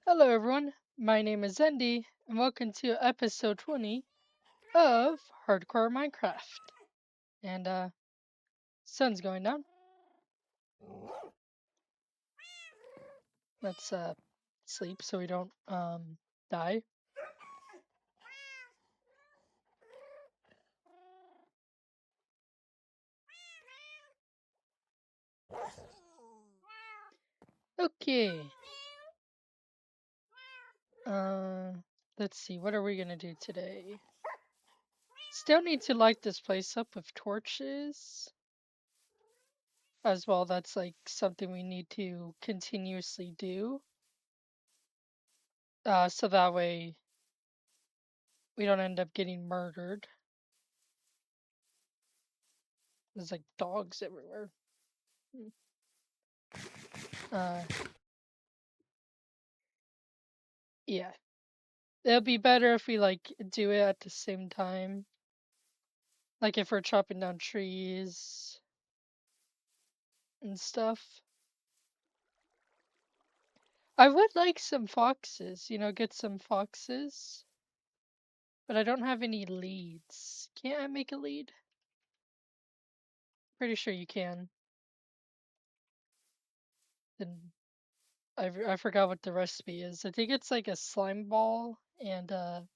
Hello, everyone. My name is Andy, and welcome to episode 20 of Hardcore Minecraft. And, sun's going down. Let's, sleep so we don't, die. Okay. Uh, let's see. What are we gonna do today? Still need to light this place up with torches. As well, that's like something we need to continuously do. So that way we don't end up getting murdered. There's like dogs everywhere. Hmm. Uh, yeah. It'll be better if we like do it at the same time. Like if we're chopping down trees and stuff. I would like some foxes, get some foxes. But I don't have any leads. Can't I make a lead? Pretty sure you can. Then I forgot what the recipe is. I think it's like a slime ball and a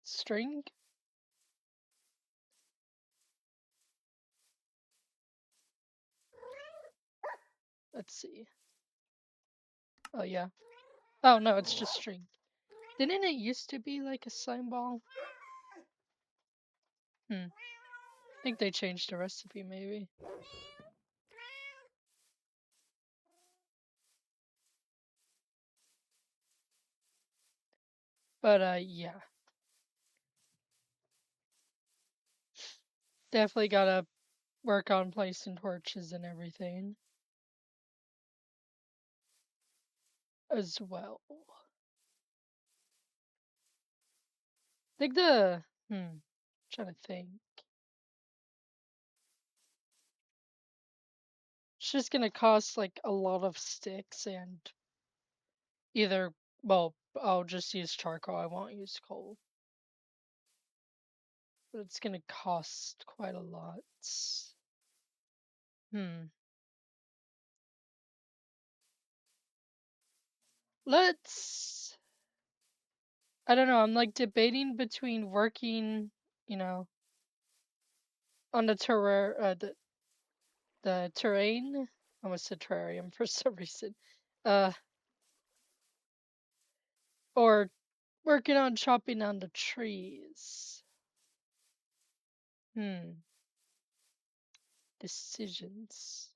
string. Let's see. Oh yeah. Oh no, it's just string. Didn't it used to be like a slime ball? Hmm. I think they changed the recipe maybe. But yeah. Definitely gotta work on placing torches and everything as well. I think trying to think. It's just gonna cost like a lot of sticks and either, well, I'll just use charcoal. I won't use coal. But it's gonna cost quite a lot. Hmm. Let's. I don't know. I'm like debating between working, you know, on the terrain. I almost said terrarium for some reason. Uh, or working on chopping down the trees. Hmm. Decisions.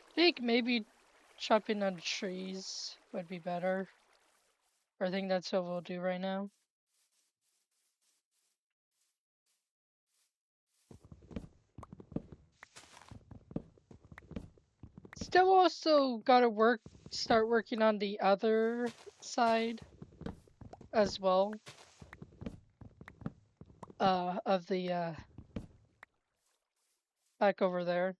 I think maybe chopping down the trees would be better. Or I think that's what we'll do right now. Still also gotta start working on the other side as well. Of the, back over there.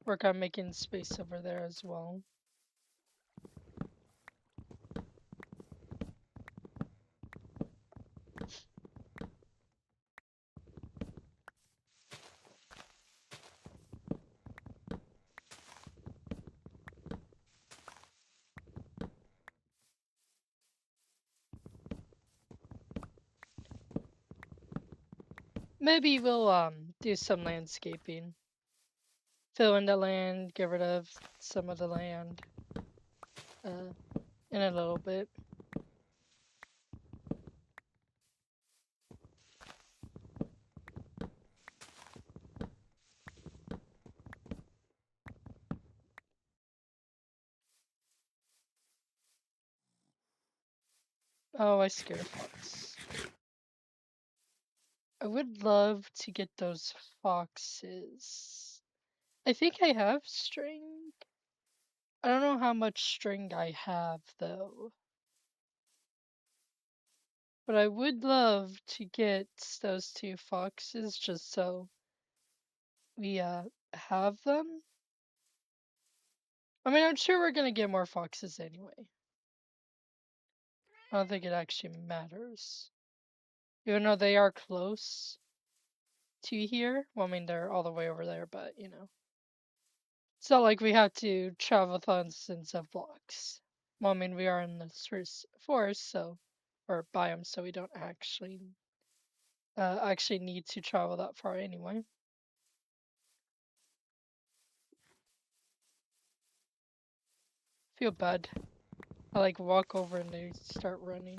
Work on making space over there as well. Maybe we'll do some landscaping. Fill in the land, get rid of some of the land uh, in a little bit. Oh, I scared a fox. I would love to get those foxes. I think I have string. I don't know how much string I have though. But I would love to get those 2 foxes just so we have them. I mean, I'm sure we're gonna get more foxes anyway. I don't think it actually matters. Even though they are close to here. Well, I mean, they're all the way over there, but you know. It's not like we have to travel thousands of blocks. Well, I mean, we are in the forest, so, or biome, so we don't actually need to travel that far anyway. Feel bad. I like walk over and they start running.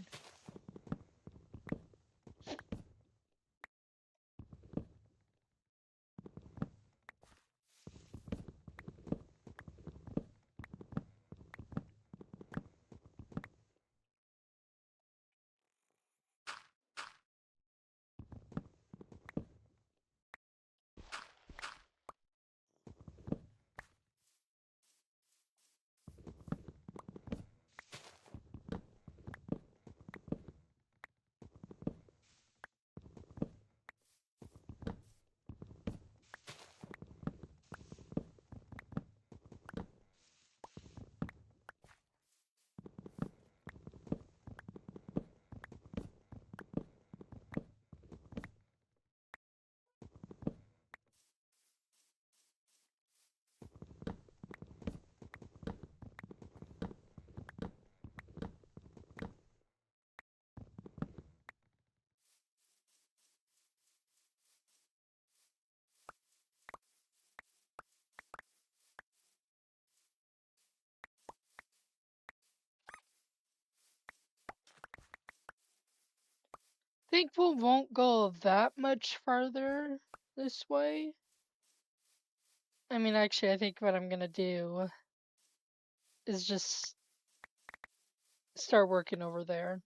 Think we won't go that much farther this way. I mean, actually, I think what I'm gonna do is just start working over there.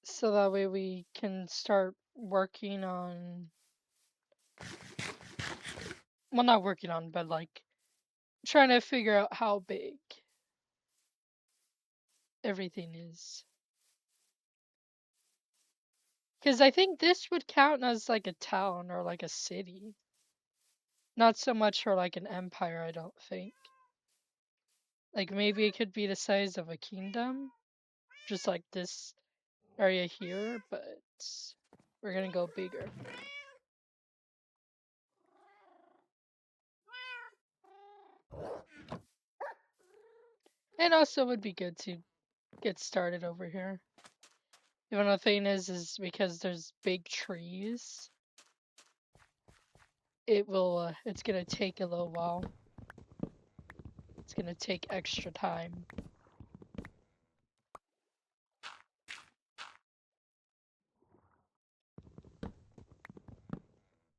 So that way we can start working on, well, not working on, but like trying to figure out how big everything is. Because I think this would count as like a town or like a city. Not so much for like an empire, I don't think. Like maybe it could be the size of a kingdom, just like this area here, but we're gonna go bigger. And also would be good to get started over here. Even the thing is because there's big trees, it's gonna take a little while. It's gonna take extra time.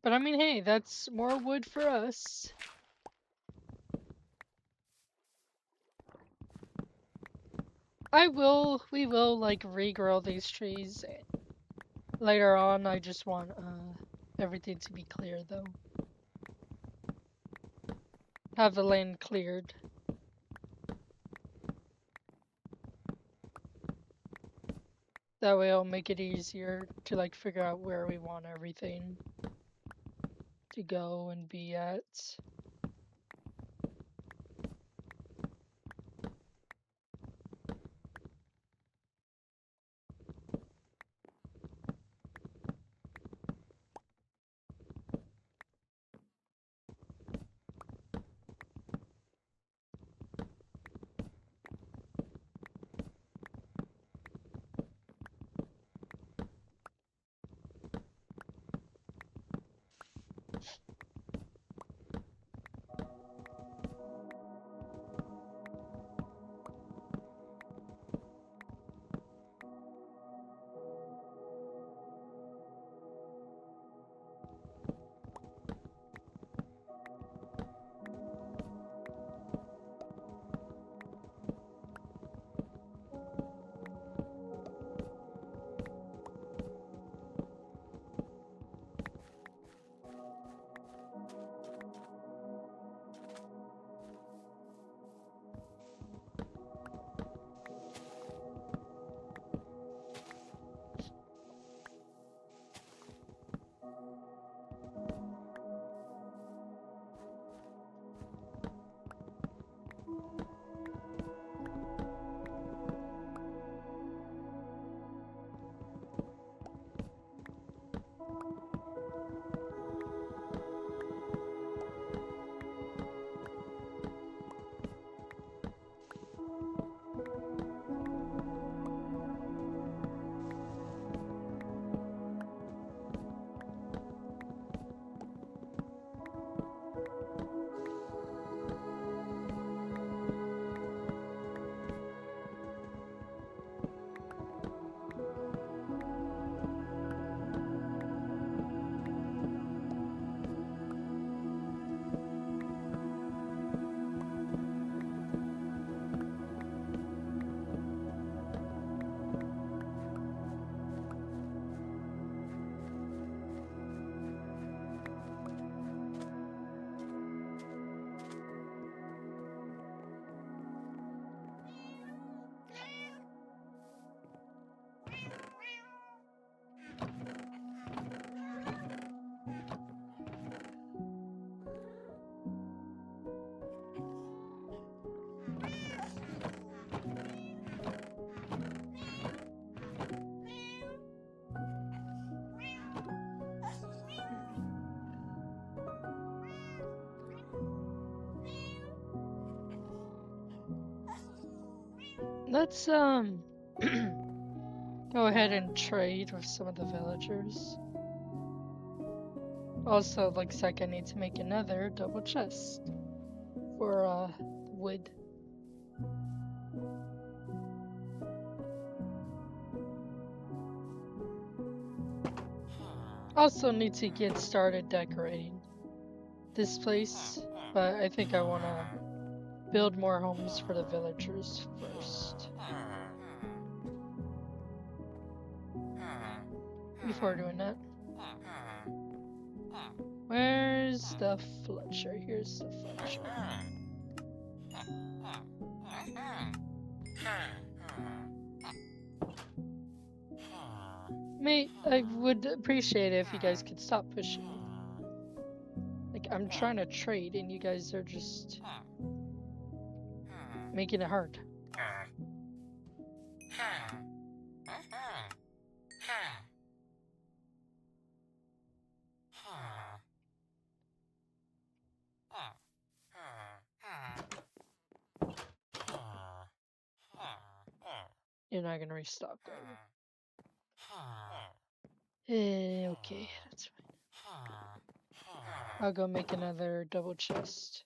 But I mean, hey, that's more wood for us. We will like regrow these trees later on. I just want everything to be clear though. Have the land cleared. That way it'll make it easier to like figure out where we want everything to go and be at. Let's go ahead and trade with some of the villagers. Also, looks like I need to make another double chest for wood. Also need to get started decorating this place, but I think I want to build more homes for the villagers first before doing that. Where's the fletcher? Here's the fletcher. Mate, I would appreciate it if you guys could stop pushing me. Like, I'm trying to trade and you guys are just making it hard. You're not gonna restock, are you? Okay, that's fine. I'll go make another double chest.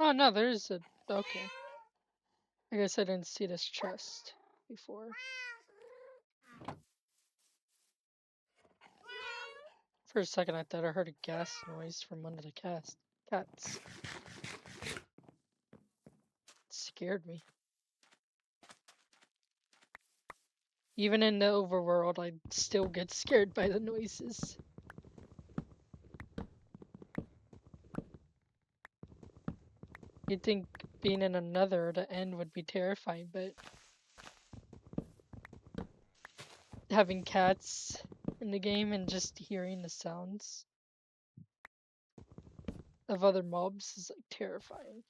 Oh no, there's a... Okay. I guess I didn't see this chest before. For a second I thought I heard a gas noise from one of the cats. It scared me. Even in the overworld, I still get scared by the noises. You'd think being in another, the end would be terrifying, but having cats in the game and just hearing the sounds of other mobs is like terrifying.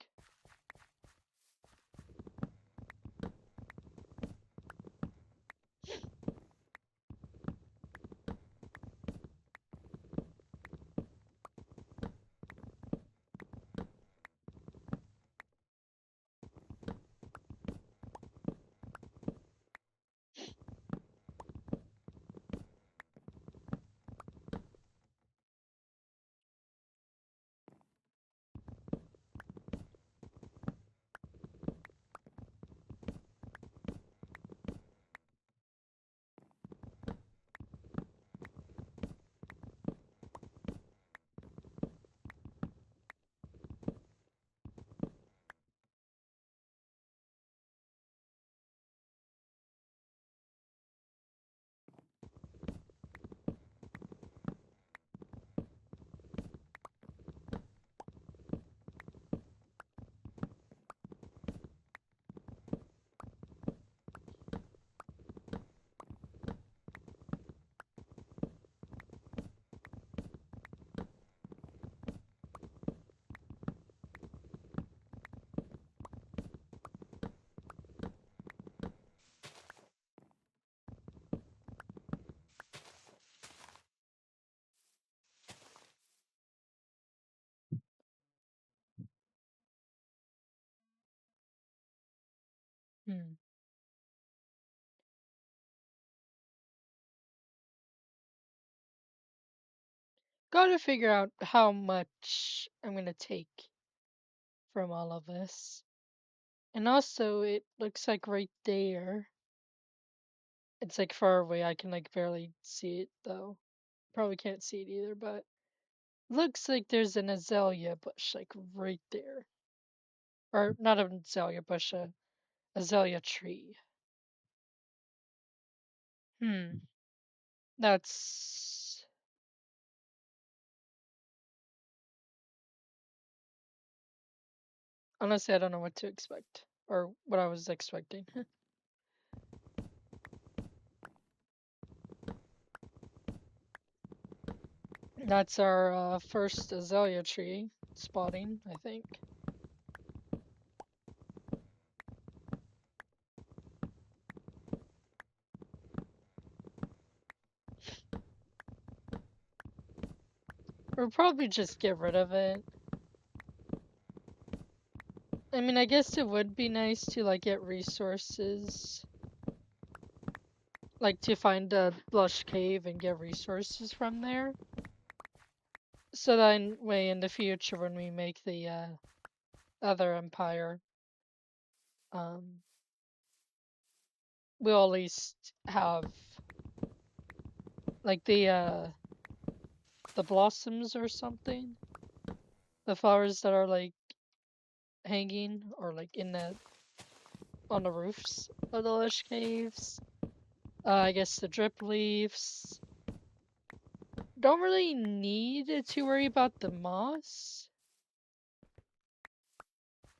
Hmm. Gotta figure out how much I'm gonna take from all of this. And also, it looks like right there, it's like far away. I can like barely see it though. Probably can't see it either, but looks like there's an azalea bush like right there. Or not an azalea bush, a azalea tree. Hmm. That's... Honestly, I don't know what to expect. Or what I was expecting. That's our first azalea tree spotting, I think. Or probably just get rid of it. I mean, I guess it would be nice to like get resources. Like to find a lush cave and get resources from there. So then way in the future when we make the other empire, um we'll at least have like the blossoms or something. The flowers that are like hanging or like in the on the roofs of the lush caves. I guess the drip leaves. Don't really need to worry about the moss.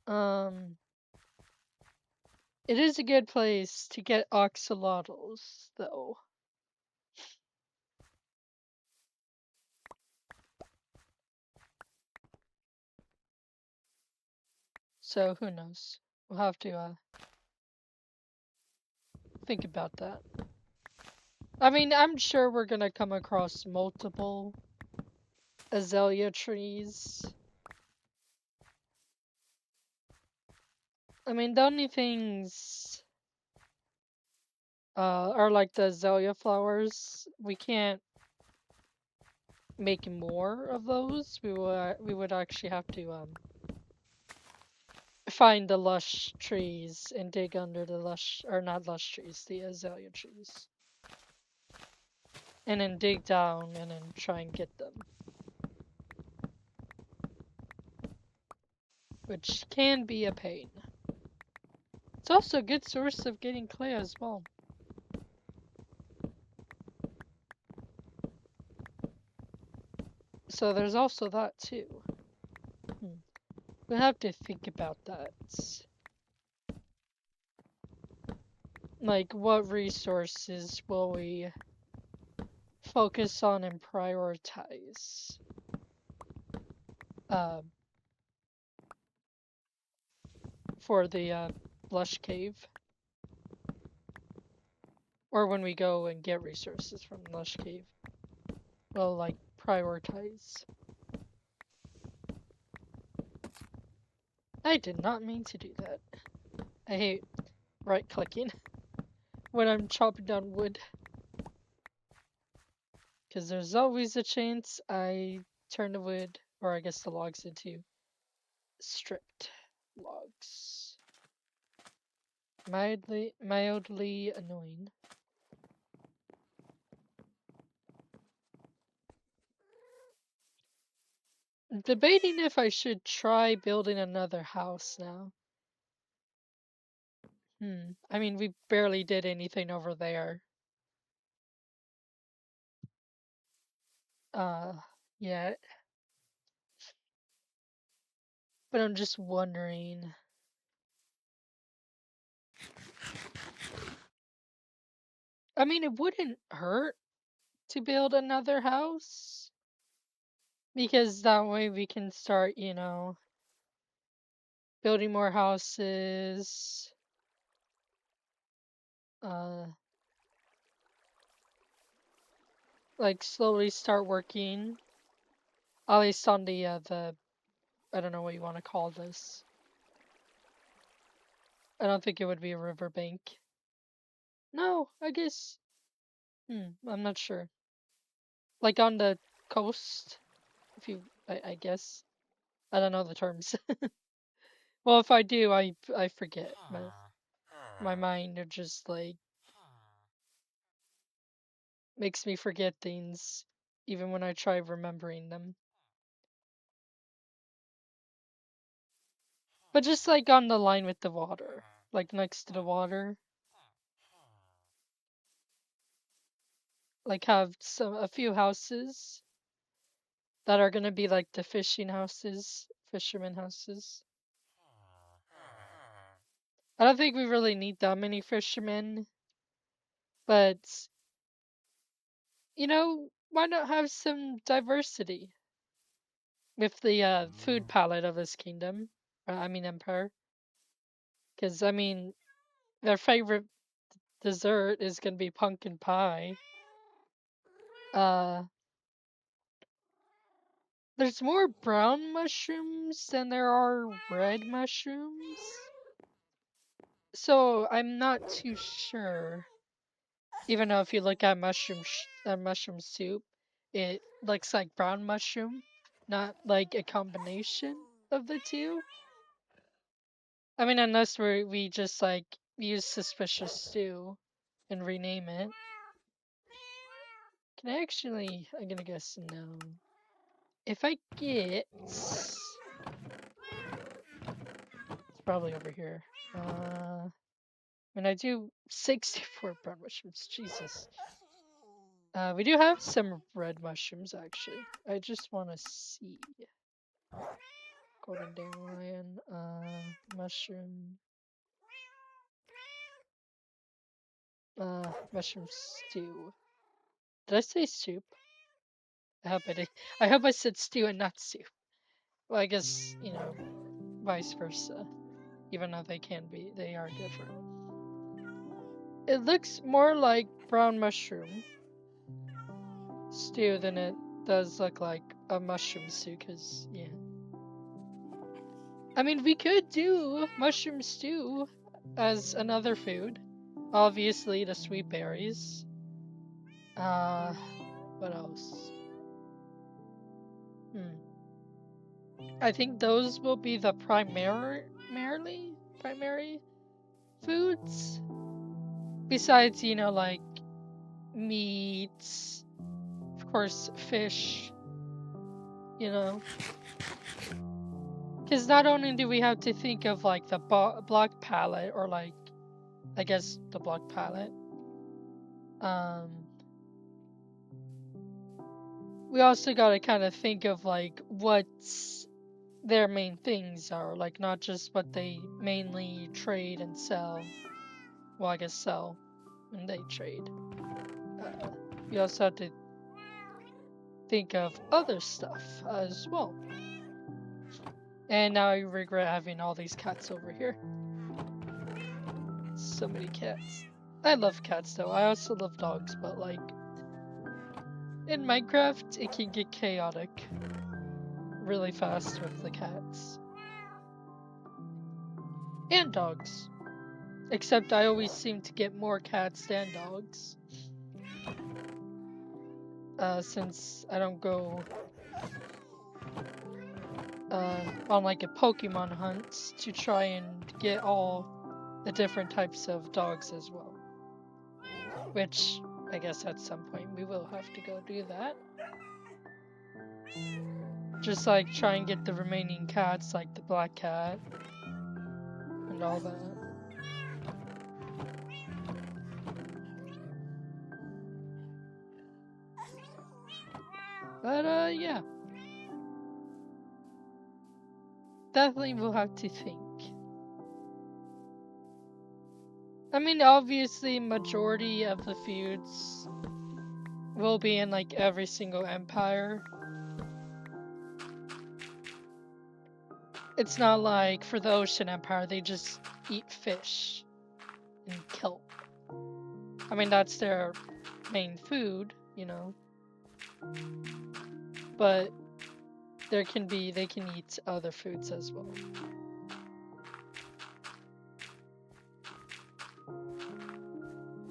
Um, it is a good place to get axolotls, though. So who knows? We'll have to think about that. I mean, I'm sure we're gonna come across multiple azalea trees. I mean, the only things are like the azalea flowers. We can't make more of those. We would actually have to find the lush trees and dig under the lush, or not lush trees, the azalea trees. And then dig down and then try and get them. Which can be a pain. It's also a good source of getting clay as well. So there's also that too. We'll have to think about that. Like, what resources will we focus on and prioritize? Uh, for the Lush Cave. Or when we go and get resources from Lush Cave. We'll, like, prioritize. I did not mean to do that. I hate right-clicking when I'm chopping down wood. Because there's always a chance I turn the wood, or I guess the logs, into stripped logs. Mildly annoying. Debating if I should try building another house now. I mean, we barely did anything over there. Uh, yet. But I'm just wondering. I mean, it wouldn't hurt to build another house. Because that way we can start, building more houses. Uh, like slowly start working. At least on the I don't know what you want to call this. I don't think it would be a riverbank. No, I guess. I'm not sure. Like on the coast, if you, I guess. I don't know the terms. Well, if I do, I forget. My mind are just like makes me forget things, even when I try remembering them. But just like on the line with the water, like next to the water, like have a few houses that are gonna be like the fisherman houses. I don't think we really need that many fishermen, but why not have some diversity with the food palette of this kingdom? I mean empire, because I mean their favorite dessert is gonna be pumpkin pie. Uh, There's more brown mushrooms than there are red mushrooms. So I'm not too sure. Even though if you look at mushroom soup, it looks like brown mushroom, not like a combination of the two. I mean, unless we just like use suspicious stew and rename it. Can I actually? I'm gonna guess no. If I get, it's probably over here. When I do 64 brown mushrooms, Jesus. We do have some red mushrooms actually. I just want to see. Golden dandelion, mushroom, mushroom stew. Did I say soup? I hope I did. I hope I said stew and not soup. Well, I guess, vice versa. Even though they are different. It looks more like brown mushroom stew than it does look like a mushroom stew, because, yeah. I mean, we could do mushroom stew as another food. Obviously, the sweet berries. What else? I think those will be the primary foods. Besides, like meats, of course, fish, Because not only do we have to think of like the block palette, or like, I guess the block palette, we also got to kind of think of like what's their main things are, like not just what they mainly trade and sell. Well, I guess sell when they trade. We also have to think of other stuff as well. And now I regret having all these cats over here. So many cats. I love cats though. I also love dogs, but like in Minecraft, it can get chaotic really fast with the cats. And dogs. Except I always seem to get more cats than dogs. Since I don't go on like a Pokemon hunt to try and get all the different types of dogs as well. Which I guess at some point we will have to go do that. Just like try and get the remaining cats, like the black cat and all that. But yeah. Definitely we'll have to think. I mean, obviously majority of the feuds will be in like every single empire. It's not like for the Ocean Empire, they just eat fish and kelp. I mean, that's their main food, But they can eat other foods as well.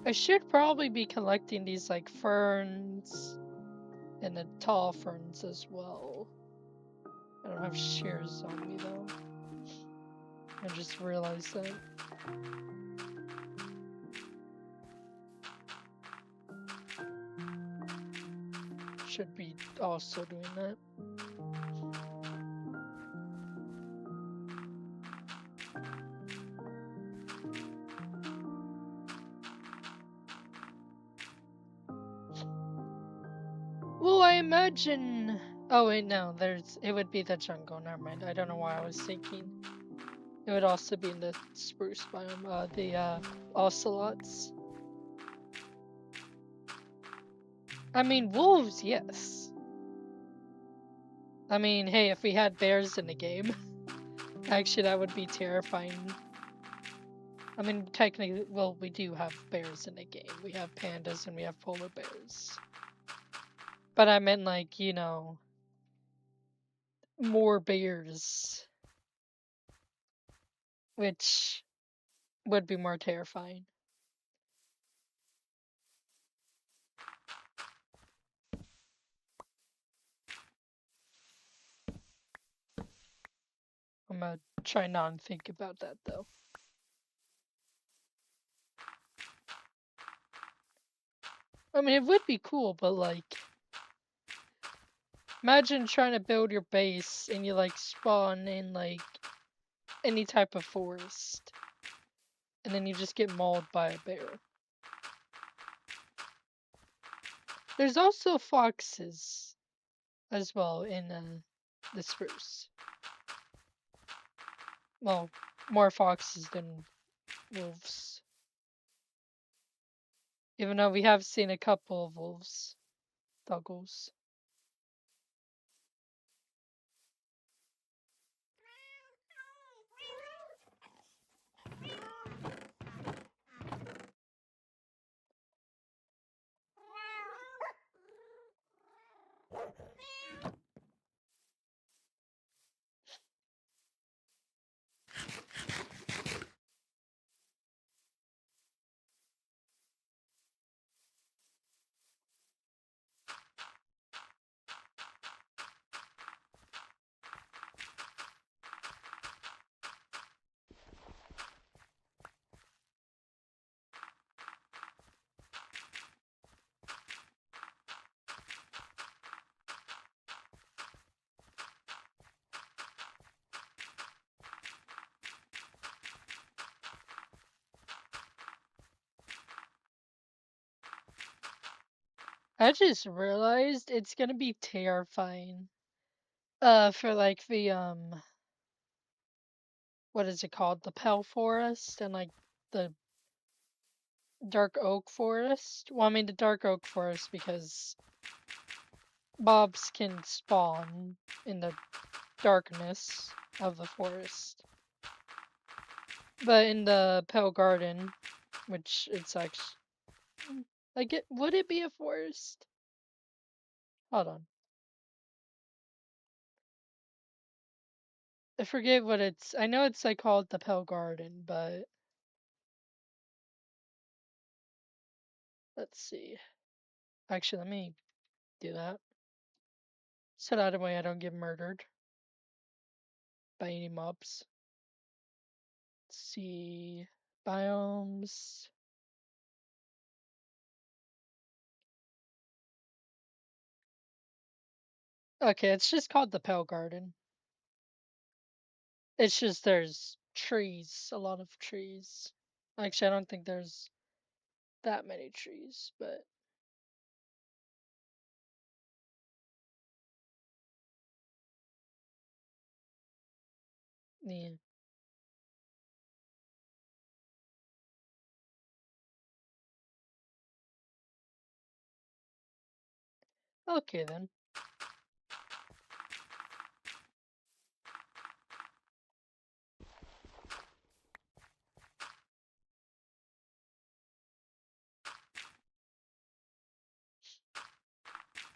I should probably be collecting these like ferns and the tall ferns as well. I don't have shears on me though. I just realized that. Should be also doing that. Well, I imagine. Oh wait, no. It would be the jungle. Never mind. I don't know why I was thinking. It would also be in the spruce biome. The ocelots. I mean, wolves, yes. I mean, hey, if we had bears in the game, actually, that would be terrifying. I mean, technically, well, we do have bears in the game. We have pandas and we have polar bears. But I meant like, more bears, which would be more terrifying. I'm gonna try not and think about that though. I mean, it would be cool, but like, imagine trying to build your base and you like spawn in like any type of forest, and then you just get mauled by a bear. There's also foxes as well in the spruce. Well, more foxes than wolves. Even though we have seen a couple of wolves, doggles. I just realized it's gonna be terrifying. For like the what is it called? The Pell Forest and like the Dark Oak Forest. Well, I mean the Dark Oak Forest because mobs can spawn in the darkness of the forest. But in the Pell Garden, which it's actually like it would it be a forest? Hold on. I forget what it's I know it's like called the Pell Garden, but let's see. Actually, let me do that. So that way I don't get murdered by any mobs. Let's see. Biomes. Okay, it's just called the Pale Garden. It's just there's trees, a lot of trees. Actually, I don't think there's that many trees, but yeah. Okay then.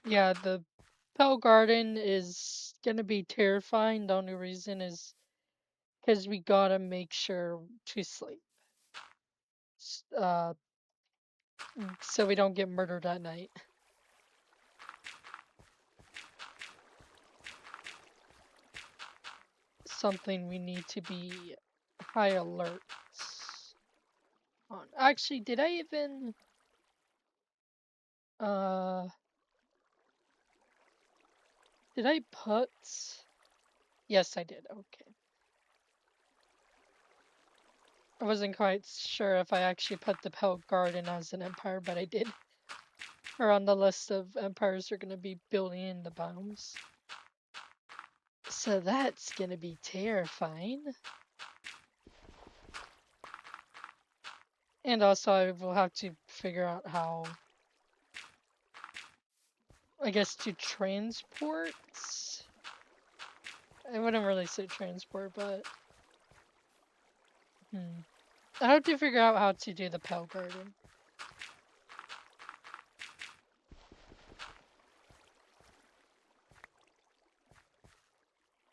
Yeah, the Pale Garden is gonna be terrifying. The only reason is because we gotta make sure to sleep. Uh, so we don't get murdered at night. Something we need to be high alert on. Actually, did I even uh did I put yes I did, okay. I wasn't quite sure if I actually put the Pelt Garden as an empire, but I did. Or on the list of empires we're gonna be building in the biomes. So that's gonna be terrifying. And also I will have to figure out how I guess to transport. I wouldn't really say transport, but I have to figure out how to do the Pell Garden.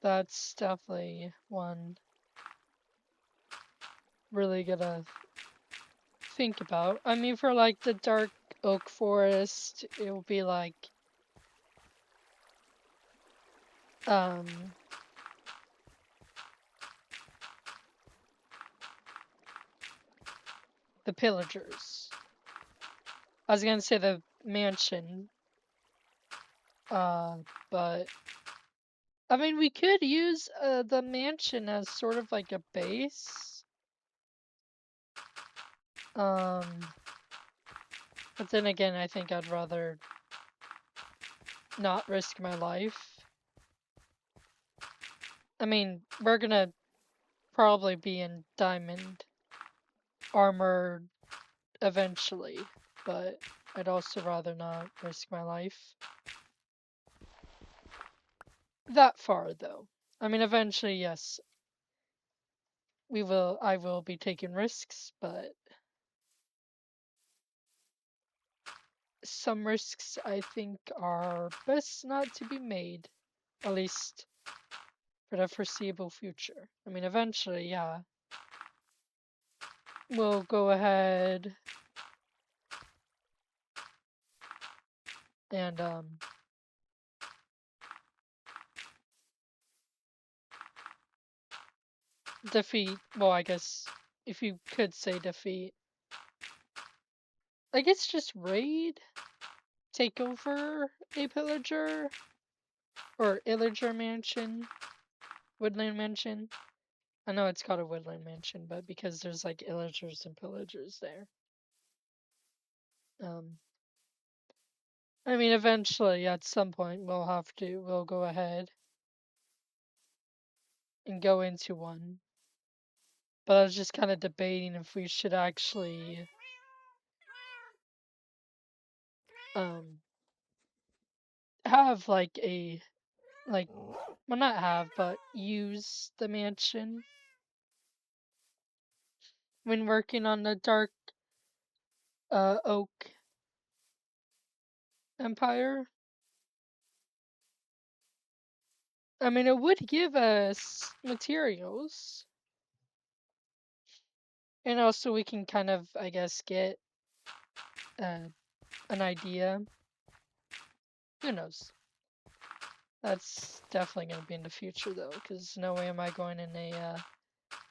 That's definitely one really gonna think about. I mean, for like the dark oak forest, it will be like um the pillagers. I was gonna say the mansion, but I mean we could use the mansion as sort of like a base. Um, but then again, I think I'd rather not risk my life. I mean, we're gonna probably be in diamond armor eventually, but I'd also rather not risk my life that far though. I mean, eventually, yes, I will be taking risks, but some risks I think are best not to be made, at least for the foreseeable future. I mean, eventually, yeah, we'll go ahead and defeat, well, I guess if you could say defeat, I guess just raid, take over a pillager or illager mansion, woodland mansion. I know it's called a woodland mansion, but because there's like illagers and pillagers there. Um, I mean, eventually, at some point, we'll go ahead and go into one. But I was just kind of debating if we should actually, um, have like, well, not have, but use the mansion when working on the Dark, Oak Empire. I mean, it would give us materials, and also we can kind of, I guess, get uh, an idea. Who knows? That's definitely going to be in the future, though, because no way am I going in a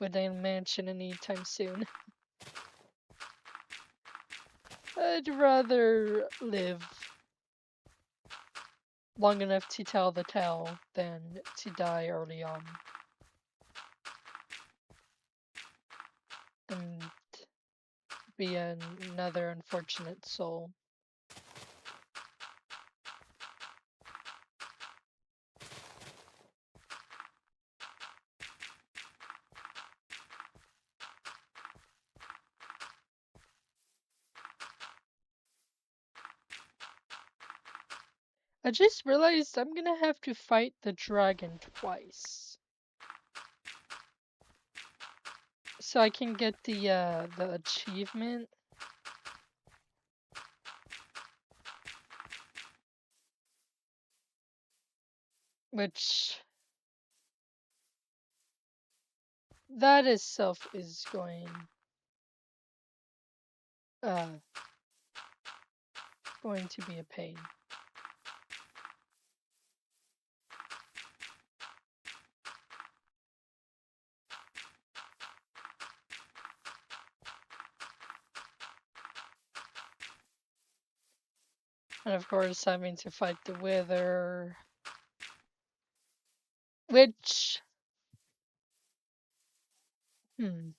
woodland mansion anytime soon. I'd rather live long enough to tell the tale than to die early on and be another unfortunate soul. I just realized I'm gonna have to fight the dragon twice. So I can get the achievement. Which that itself is uh going to be a pain. And of course having to fight the wither. Which hmm.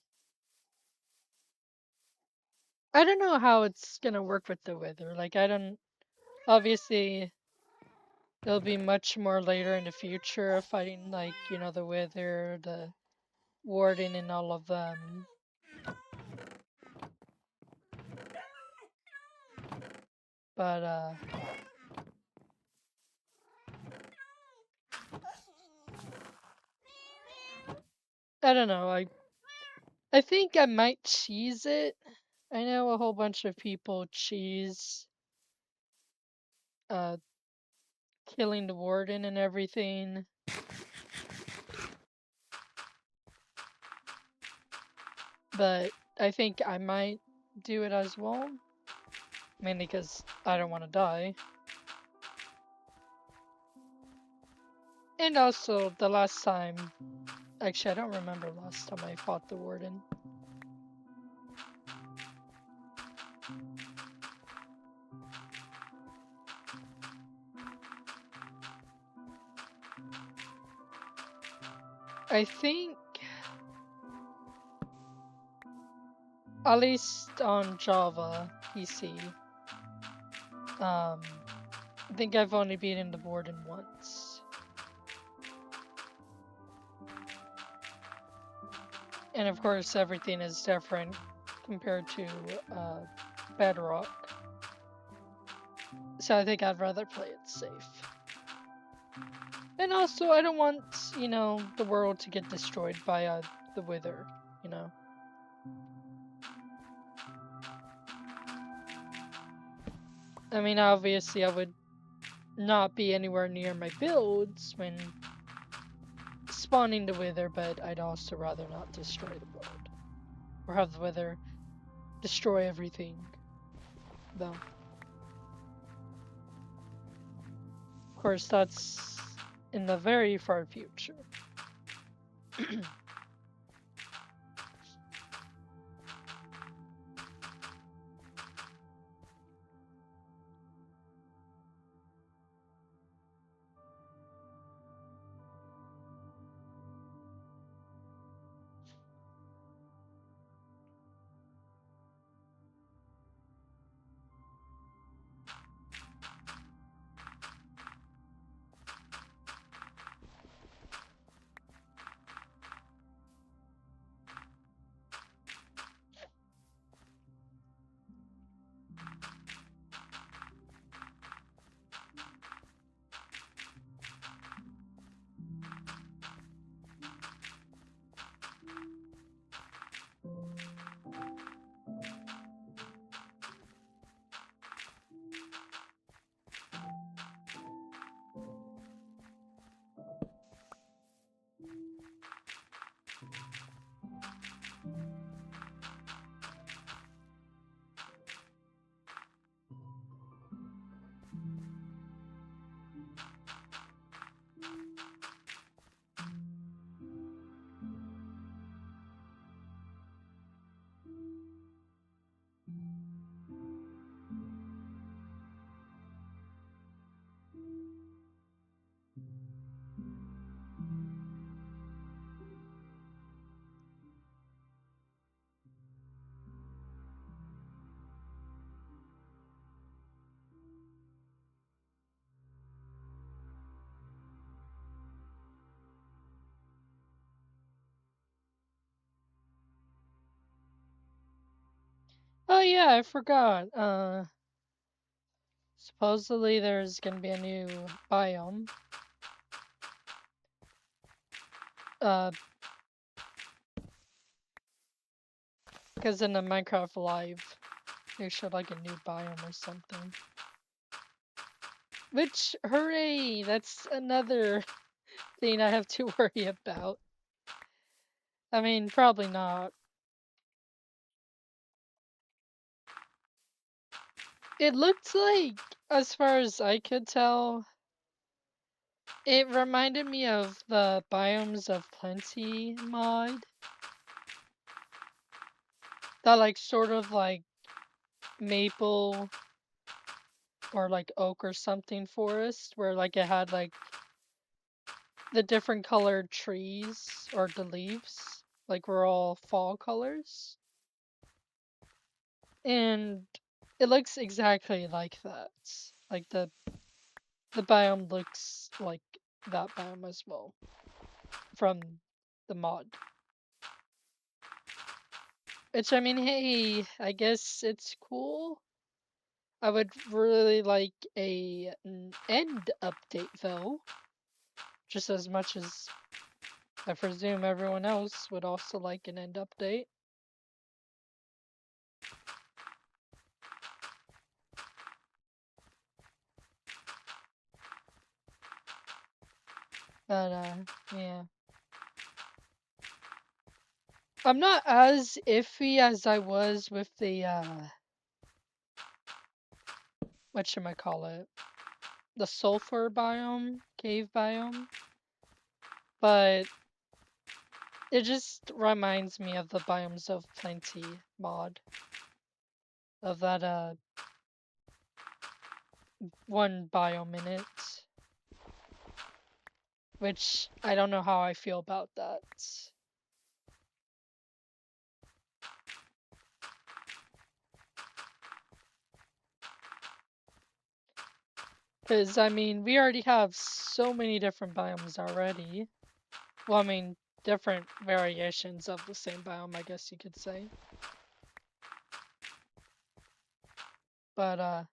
I don't know how it's gonna work with the wither. Like I don't obviously it'll be much more later in the future of fighting like, the wither, the warden and all of them. But I don't know. I think I might cheese it. I know a whole bunch of people cheese uh killing the warden and everything. but I think I might do it as well, mainly because I don't want to die. And also, the last time, actually, I don't remember last time I fought the warden. I think, at least on Java PC, I think I've only beaten the warden once. And of course, everything is different compared to Bedrock. So I think I'd rather play it safe. And also, I don't want, the world to get destroyed by the Wither, you know? I mean, obviously, I would not be anywhere near my builds when spawning the Wither, but I'd also rather not destroy the world. Or have the Wither destroy everything, though. Of course, that's in the very far future. Oh yeah, I forgot. Supposedly there's gonna be a new biome. Because in the Minecraft Live, they showed like a new biome or something. Which, hooray! That's another thing I have to worry about. I mean, probably not. It looked like, as far as I could tell, it reminded me of the Biomes of Plenty mod. That like sort of like maple or like oak or something forest where like it had like the different colored trees or the leaves like were all fall colors. And it looks exactly like that. Like the biome looks like that biome as well from the mod. Which, I mean, hey, I guess it's cool. I would really like an end update though, just as much as I presume everyone else would also like an end update. But yeah. I'm not as iffy as I was with the whatchamacallit, the sulfur biome, cave biome, but it just reminds me of the Biomes of Plenty mod, of that one biome in it, which I don't know how I feel about that. Because, I mean, we already have so many different biomes already. Well, I mean, different variations of the same biome, I guess you could say. But,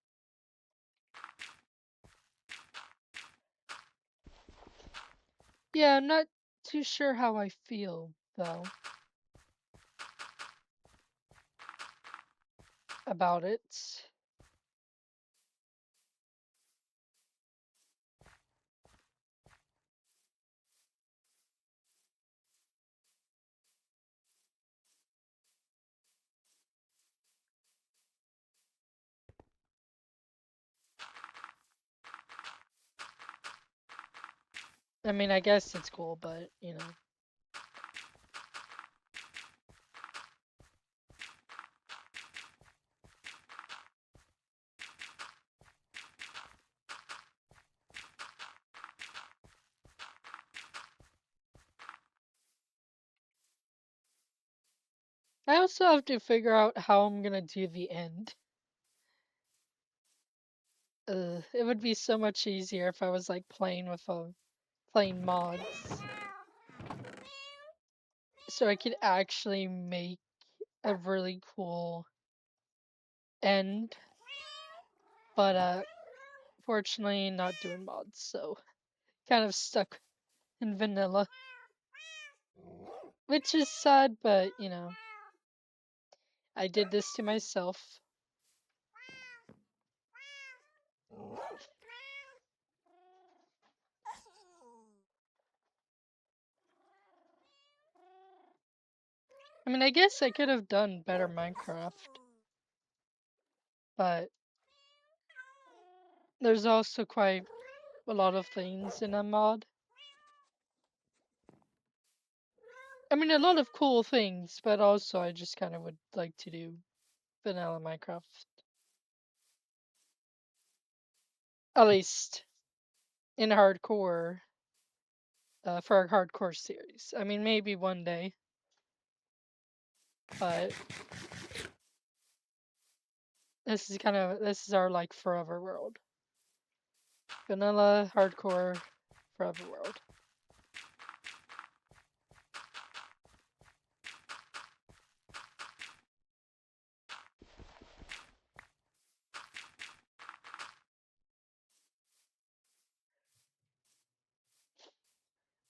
yeah, I'm not too sure how I feel, though, about it. I mean, I guess it's cool, but, you know. I also have to figure out how I'm gonna do the end. It would be so much easier if I was like playing mods, so I could actually make a really cool end. But fortunately, not doing mods, so kind of stuck in vanilla, which is sad. But you know, I did this to myself. I mean, I guess I could have done better Minecraft, but there's also quite a lot of things in a mod. I mean, a lot of cool things, but also I just kind of would like to do vanilla Minecraft. At least in hardcore, for a hardcore series. I mean, maybe one day, but this is our like forever world. Vanilla, hardcore, forever world.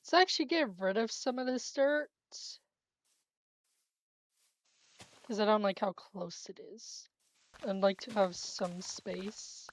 Let's actually get rid of some of this dirt, because I don't like how close it is. I'd like to have some space.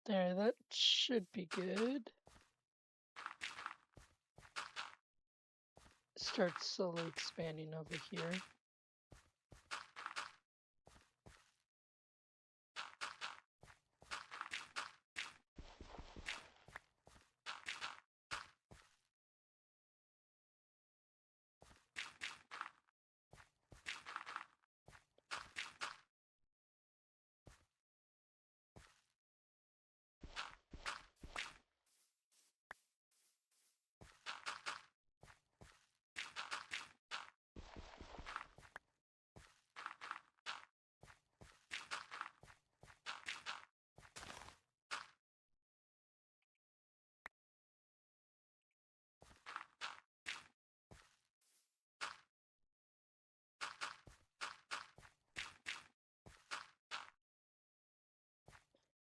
There, that should be good. Start slowly expanding over here.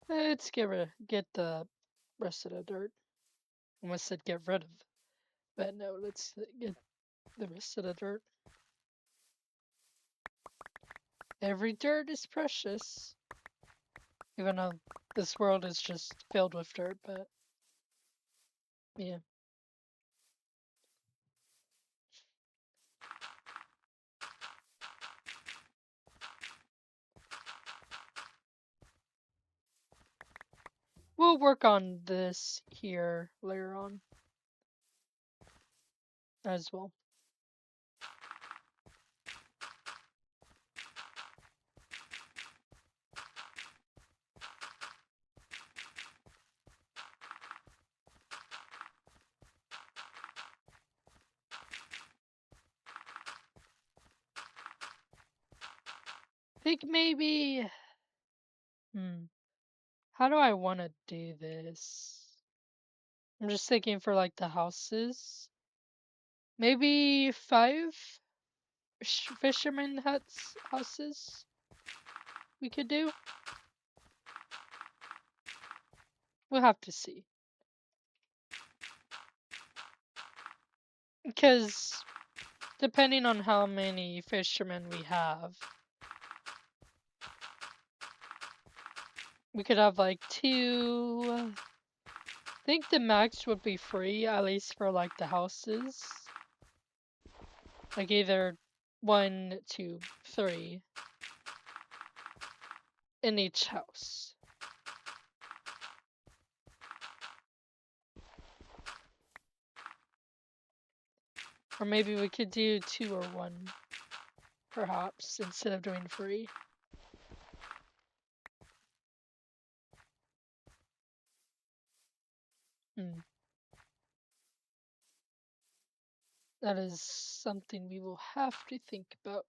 Let's get the rest of the dirt. Almost said get rid of, but no, let's get the rest of the dirt. Every dirt is precious. Even though this world is just filled with dirt, but yeah. We'll work on this here later on as well. I think maybe, how do I want to do this? I'm just thinking for like the houses. Maybe 5 fisherman huts, houses we could do. We'll have to see. Because depending on how many fishermen we have, we could have like 2. I think the max would be free, at least for like the houses. Like either 1, 2, 3 in each house. Or maybe we could do 2 or 1, perhaps, instead of doing free. That is something we will have to think about.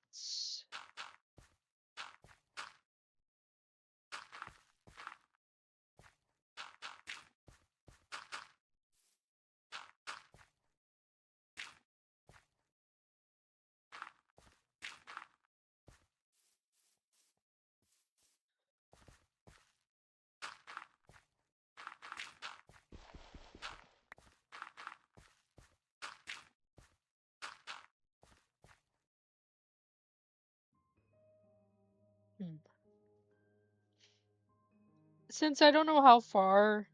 Since I don't know how far I'm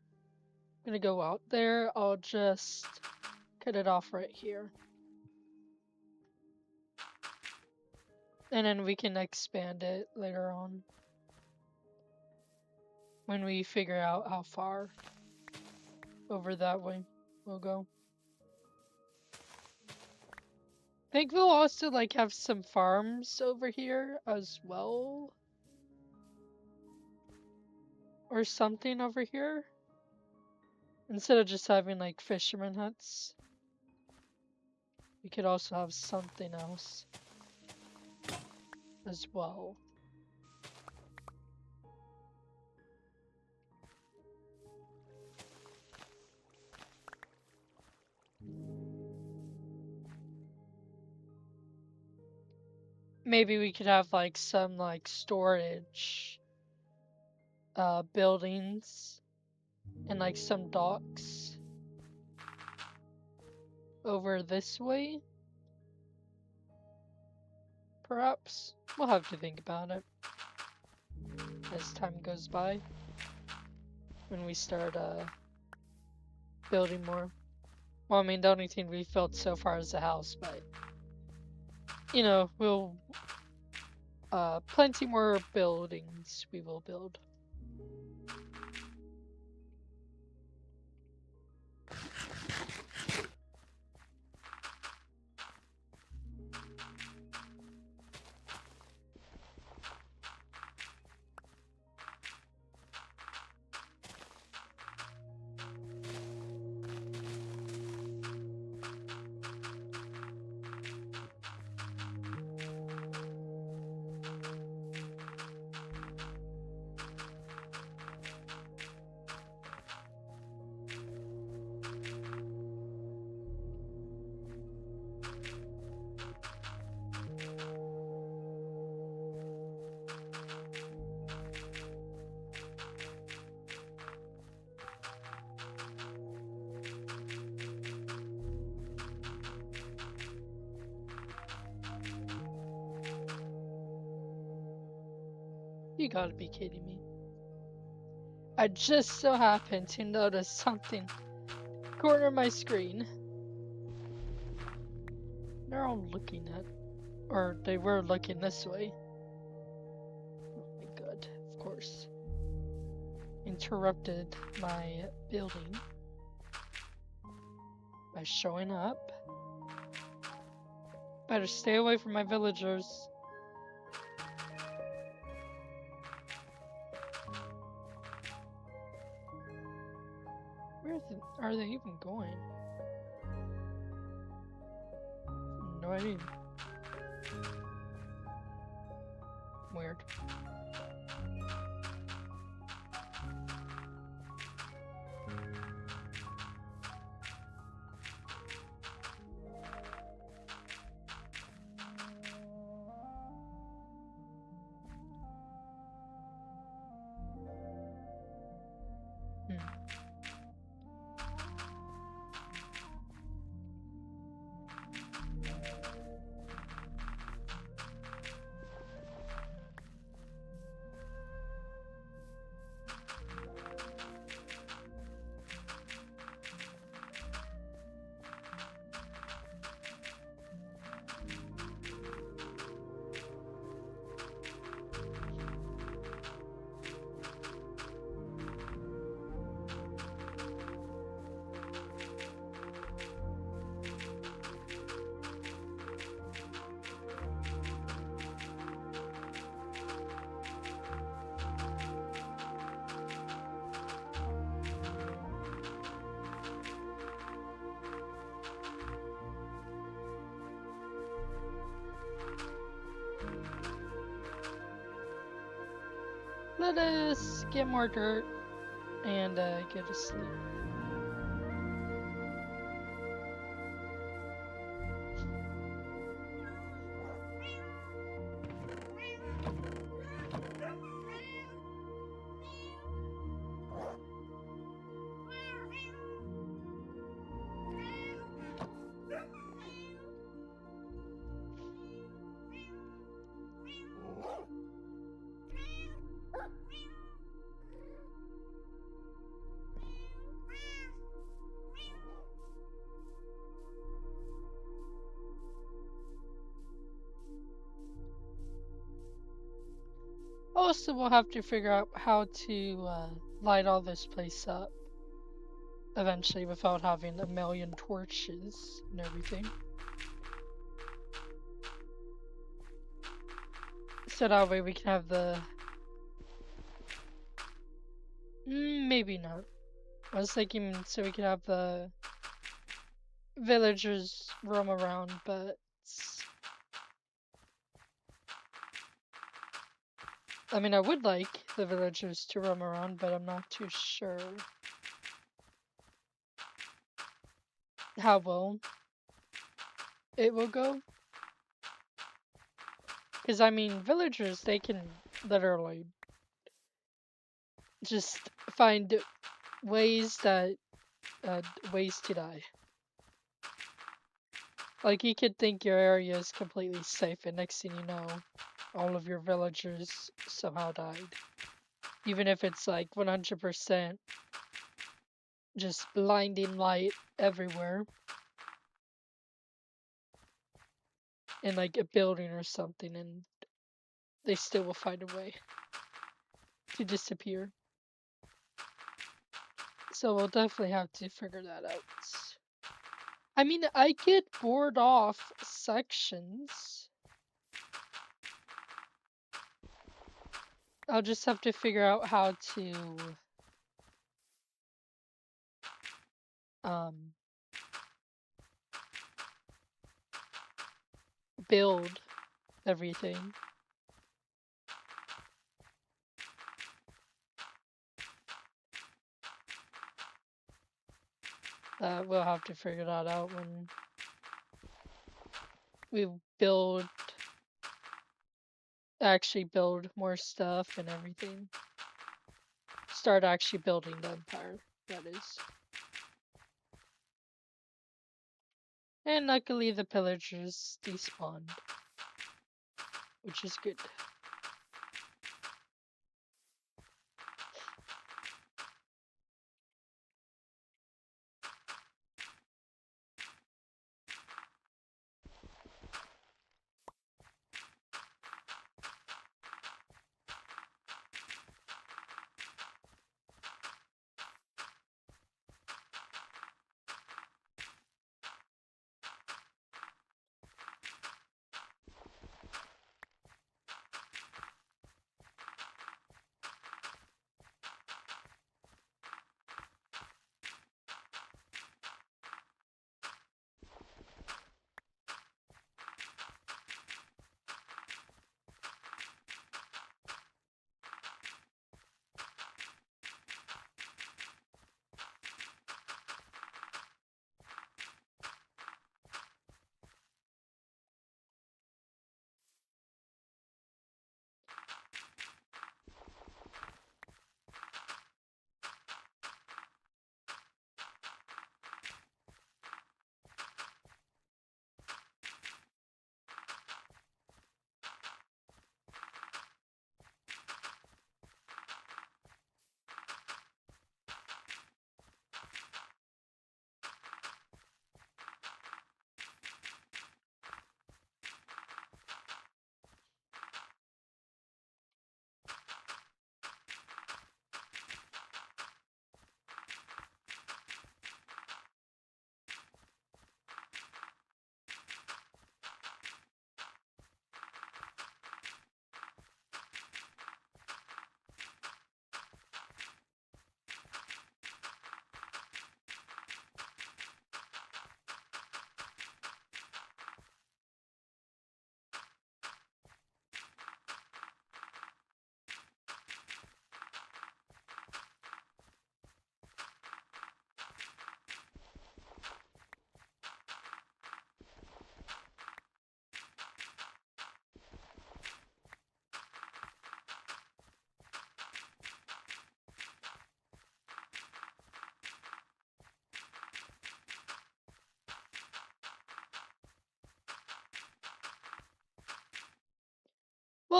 gonna go out there, I'll just cut it off right here. And then we can expand it later on when we figure out how far over that way we'll go. I think we'll also like have some farms over here as well. Or something over here. Instead of just having like fisherman huts. We could also have something else as well. Maybe we could have like some like storage buildings and like some docks over this way. Perhaps. We'll have to think about it as time goes by. When we start building more. Well, I mean, the only thing we've built so far is the house, but you know, we'll plenty more buildings we will build. You gotta be kidding me. I just so happened to notice something. Corner of my screen. They're all looking at, or they were looking this way. Oh my god, of course. Interrupted my building by showing up. Better stay away from my villagers. Where are they even going? No idea. Weird. Hmm. Let us get more dirt and get to sleep. Also, we'll have to figure out how to light all this place up eventually without having a million torches and everything. So that way we can have the... maybe not. I was thinking so we could have the villagers roam around, but... I mean, I would like the villagers to roam around, but I'm not too sure how well it will go. Because, I mean, villagers, they can literally just find ways that, ways to die. Like, you could think your area is completely safe, and next thing you know, all of your villagers somehow died. Even if it's like 100% just blinding light everywhere. In like a building or something, and they still will find a way to disappear. So we'll definitely have to figure that out. I mean, I could board off sections. I'll just have to figure out how to build everything. We'll have to figure that out when we actually build more stuff and everything. Start actually building the empire, that is. And luckily the pillagers despawned, which is good.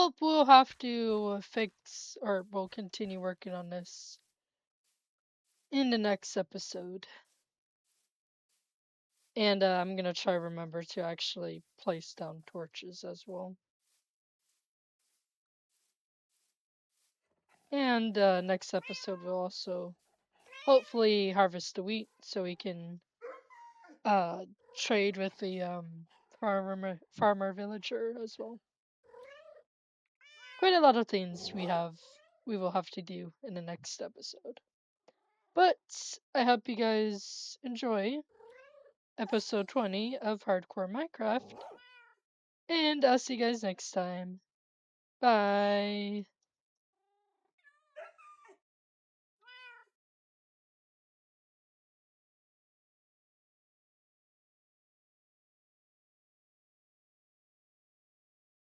Well, we'll have to fix, or we'll continue working on this in the next episode. And I'm gonna try remember to actually place down torches as well. And next episode we'll also hopefully harvest the wheat so we can uh trade with the farmer villager as well. Quite a lot of things we will have to do in the next episode. But I hope you guys enjoy episode 20 of Hardcore Minecraft, and I'll see you guys next time. Bye.